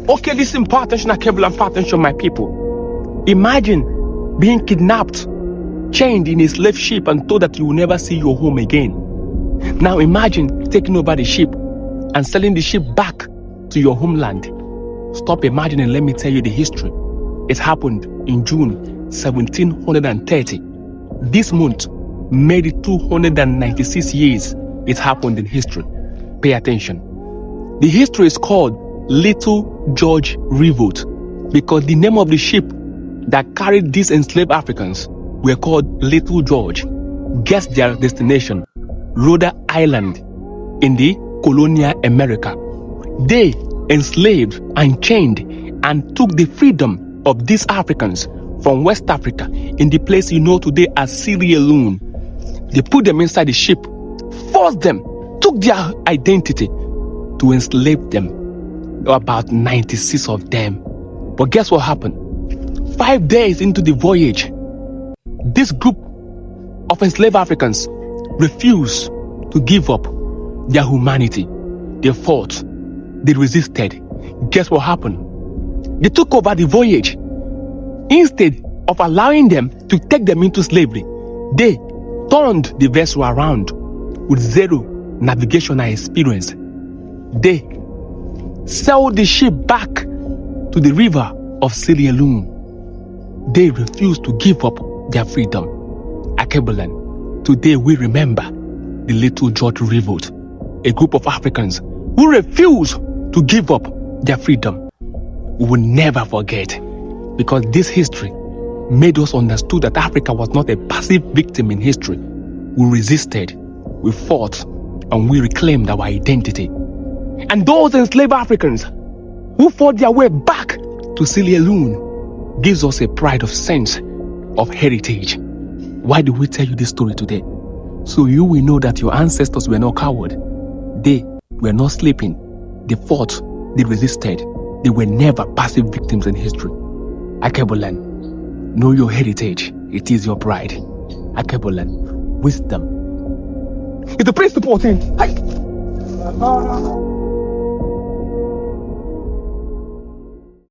Okay, listen, pay attention, Akebula, and pay attention, my people. Imagine being kidnapped, chained in a slave ship and told that you will never see your home again. Now imagine taking over the ship and selling the ship back to your homeland. Stop imagining, let me tell you the history. It happened in June 1730. This month made it 296 years it happened in history. Pay attention. The history is called Little George Revolt because the name of the ship that carried these enslaved Africans were called Little George. Guess their destination, Rhode Island in the colonial America. They enslaved and chained and took the freedom of these Africans from West Africa in the place you know today as Sierra Leone. They put them inside the ship, forced them, took their identity to enslave them. There were about 96 of them. But guess what happened? 5 days into the voyage, this group of enslaved Africans refused to give up their humanity. They fought. They resisted. Guess what happened? They took over the voyage. Instead of allowing them to take them into slavery, they turned the vessel around with zero navigational experience. They sailed the ship back to the river of Sierra Leone. They refused to give up their freedom. Akebulan, today we remember the Little George Revolt, a group of Africans who refused to give up their freedom. We will never forget, because this history made us understand that Africa was not a passive victim in history. We resisted, we fought, and we reclaimed our identity. And those enslaved Africans who fought their way back to Sierra Leone gives us a pride of sense of heritage. Why do we tell you this story today? So you will know that your ancestors were not cowards. They were not sleeping. They fought. They resisted. They were never passive victims in history. Akebolan, know your heritage. It is your pride. Akebolan, wisdom. It's the principal thing.